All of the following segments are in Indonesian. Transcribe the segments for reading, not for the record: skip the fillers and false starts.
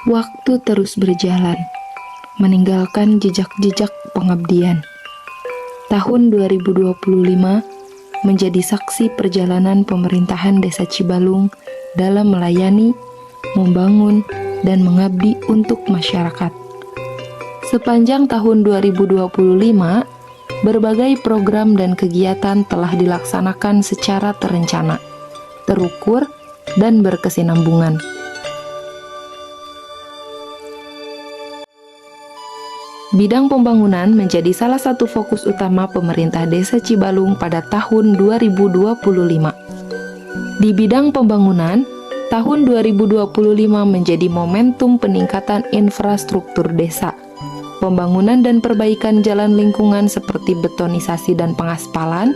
Waktu terus berjalan, meninggalkan jejak-jejak pengabdian. Tahun 2025 menjadi saksi perjalanan pemerintahan Desa Cibalung dalam melayani, membangun, dan mengabdi untuk masyarakat. Sepanjang tahun 2025, berbagai program dan kegiatan telah dilaksanakan secara terencana, terukur, dan berkesinambungan. Bidang pembangunan menjadi salah satu fokus utama pemerintah Desa Cibalung pada tahun 2025. Di bidang pembangunan, tahun 2025 menjadi momentum peningkatan infrastruktur desa, pembangunan dan perbaikan jalan lingkungan seperti betonisasi dan pengaspalan,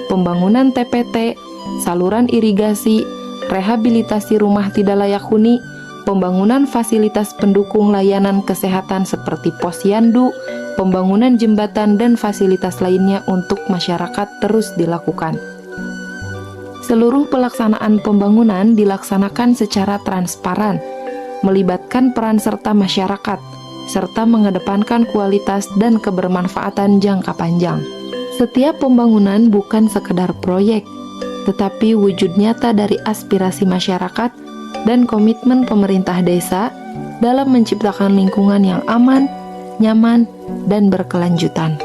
pembangunan TPT, saluran irigasi, rehabilitasi rumah tidak layak huni, pembangunan fasilitas pendukung layanan kesehatan seperti posyandu, pembangunan jembatan dan fasilitas lainnya untuk masyarakat terus dilakukan. Seluruh pelaksanaan pembangunan dilaksanakan secara transparan, melibatkan peran serta masyarakat, serta mengedepankan kualitas dan kebermanfaatan jangka panjang. Setiap pembangunan bukan sekedar proyek, tetapi wujud nyata dari aspirasi masyarakat dan komitmen pemerintah desa dalam menciptakan lingkungan yang aman, nyaman, dan berkelanjutan.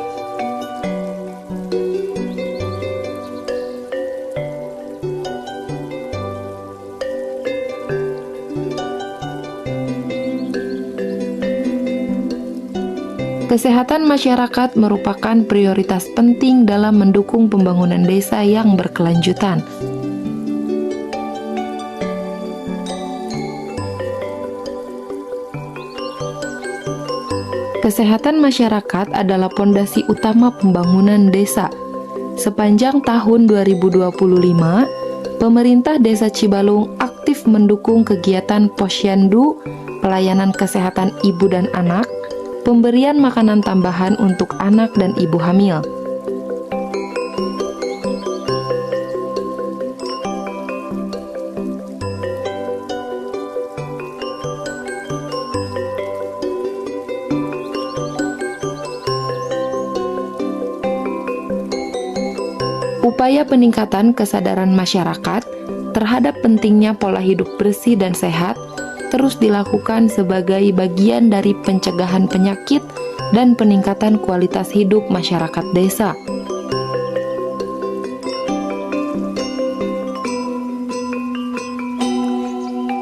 Kesehatan masyarakat merupakan prioritas penting dalam mendukung pembangunan desa yang berkelanjutan. Kesehatan masyarakat adalah pondasi utama pembangunan desa. Sepanjang tahun 2025, pemerintah Desa Cibalung aktif mendukung kegiatan posyandu, pelayanan kesehatan ibu dan anak, pemberian makanan tambahan untuk anak dan ibu hamil. Upaya peningkatan kesadaran masyarakat terhadap pentingnya pola hidup bersih dan sehat terus dilakukan sebagai bagian dari pencegahan penyakit dan peningkatan kualitas hidup masyarakat desa.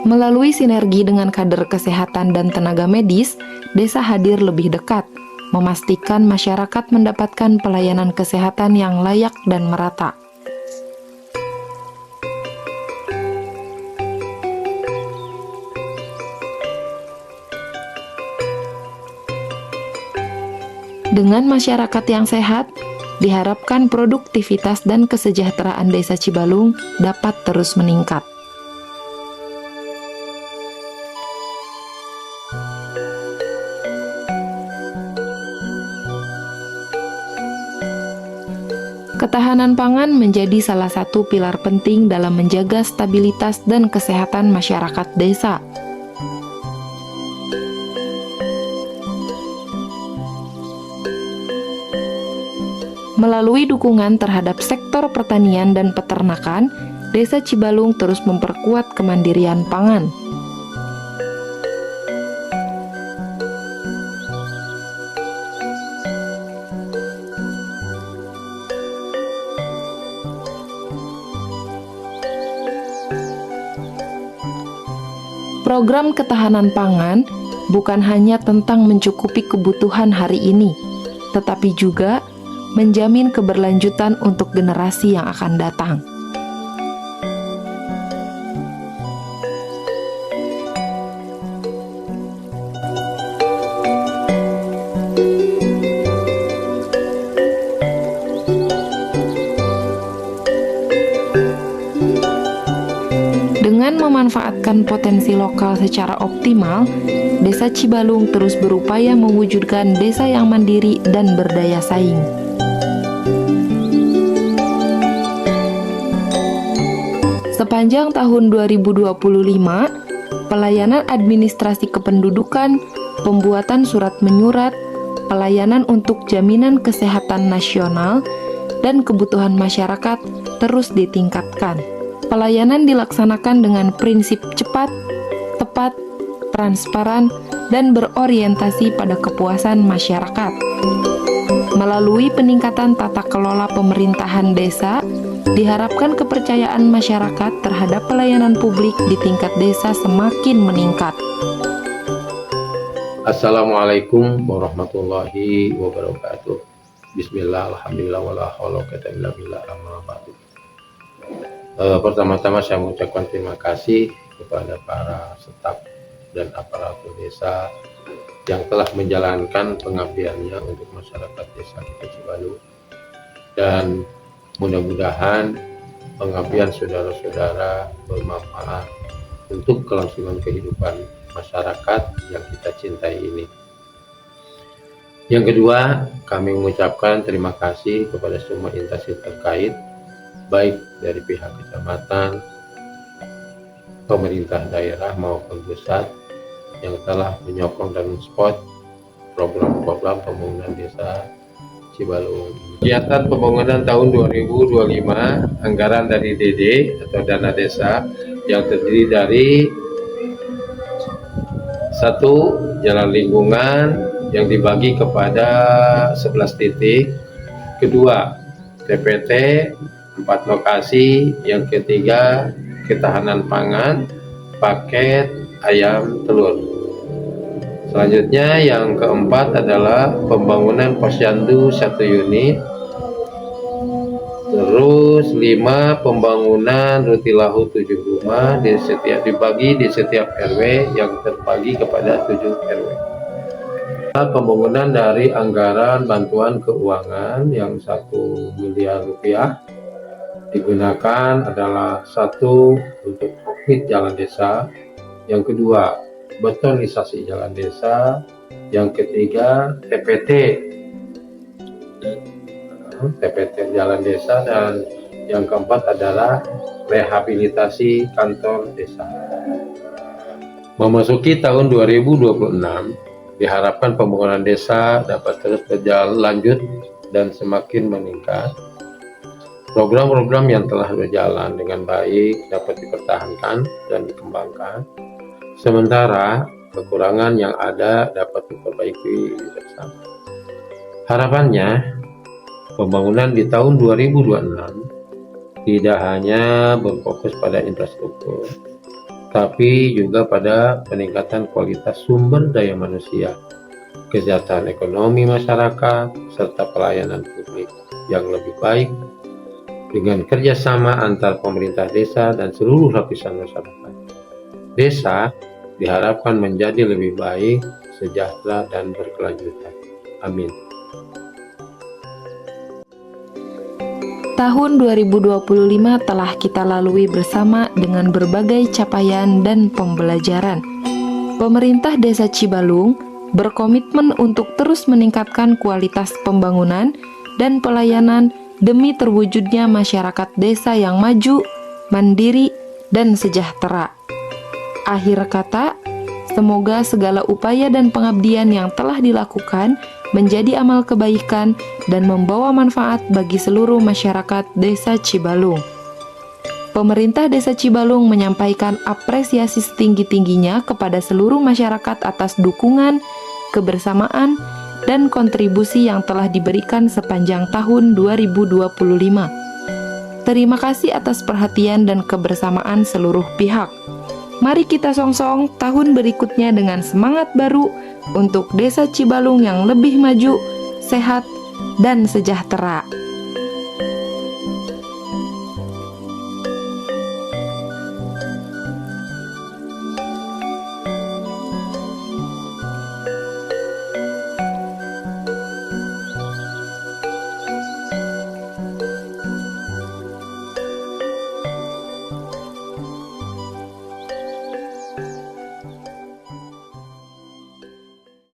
Melalui sinergi dengan kader kesehatan dan tenaga medis, desa hadir lebih dekat, memastikan masyarakat mendapatkan pelayanan kesehatan yang layak dan merata. Dengan masyarakat yang sehat, diharapkan produktivitas dan kesejahteraan Desa Cibalung dapat terus meningkat. Ketahanan pangan menjadi salah satu pilar penting dalam menjaga stabilitas dan kesehatan masyarakat desa. Melalui dukungan terhadap sektor pertanian dan peternakan, Desa Cibalung terus memperkuat kemandirian pangan. Program ketahanan pangan bukan hanya tentang mencukupi kebutuhan hari ini, tetapi juga menjamin keberlanjutan untuk generasi yang akan datang. Dengan memanfaatkan potensi lokal secara optimal, Desa Cibalung terus berupaya mewujudkan desa yang mandiri dan berdaya saing. Sepanjang tahun 2025, pelayanan administrasi kependudukan, pembuatan surat menyurat, pelayanan untuk jaminan kesehatan nasional, dan kebutuhan masyarakat terus ditingkatkan. Pelayanan dilaksanakan dengan prinsip cepat, tepat, transparan, dan berorientasi pada kepuasan masyarakat. Melalui peningkatan tata kelola pemerintahan desa, diharapkan kepercayaan masyarakat terhadap pelayanan publik di tingkat desa semakin meningkat. Assalamualaikum warahmatullahi wabarakatuh. Bismillah, alhamdulillah, wala haula wala quwwata illa billah, amma ba'du. Pertama-tama saya mengucapkan terima kasih kepada para staf dan aparatur desa yang telah menjalankan pengabdiannya untuk masyarakat desa kita Cibalung, dan mudah-mudahan pengabdian saudara-saudara bermanfaat untuk kelangsungan kehidupan masyarakat yang kita cintai ini. Yang kedua, kami mengucapkan terima kasih kepada semua instansi terkait, baik dari pihak kecamatan, pemerintah daerah maupun pusat, yang telah menyokong dan mensupport program-program pembangunan desa Cibalung. Kegiatan pembangunan tahun 2025, anggaran dari DD atau dana desa yang terdiri dari 1. Jalan lingkungan yang dibagi kepada 11 titik. Kedua, TPT 4 lokasi. Yang ketiga, ketahanan pangan, paket ayam telur. Selanjutnya yang keempat adalah pembangunan posyandu 1 unit. Terus 5, pembangunan rutilahu 7 rumah dibagi di setiap RW yang terbagi kepada 7 RW. Pembangunan dari anggaran bantuan keuangan yang 1 miliar rupiah digunakan adalah 1 untuk konkrit jalan desa, yang kedua betonisasi jalan desa, yang ketiga TPT jalan desa, dan yang keempat adalah rehabilitasi kantor desa. Memasuki tahun 2026, diharapkan pembangunan desa dapat terus berjalan lanjut dan semakin meningkat. Program-program yang telah berjalan dengan baik dapat dipertahankan dan dikembangkan, sementara kekurangan yang ada dapat diperbaiki bersama. Harapannya, pembangunan di tahun 2026 tidak hanya berfokus pada infrastruktur, tapi juga pada peningkatan kualitas sumber daya manusia, kesejahteraan ekonomi masyarakat, serta pelayanan publik yang lebih baik dengan kerjasama antar pemerintah desa dan seluruh lapisan masyarakat. Desa diharapkan menjadi lebih baik, sejahtera, dan berkelanjutan. Amin. Tahun 2025 telah kita lalui bersama dengan berbagai capaian dan pembelajaran. Pemerintah Desa Cibalung berkomitmen untuk terus meningkatkan kualitas pembangunan dan pelayanan demi terwujudnya masyarakat desa yang maju, mandiri, dan sejahtera. Akhir kata, semoga segala upaya dan pengabdian yang telah dilakukan menjadi amal kebaikan dan membawa manfaat bagi seluruh masyarakat Desa Cibalung. Pemerintah Desa Cibalung menyampaikan apresiasi setinggi-tingginya kepada seluruh masyarakat atas dukungan, kebersamaan, dan kontribusi yang telah diberikan sepanjang tahun 2025. Terima kasih atas perhatian dan kebersamaan seluruh pihak. Mari kita songsong tahun berikutnya dengan semangat baru untuk Desa Cibalung yang lebih maju, sehat, dan sejahtera.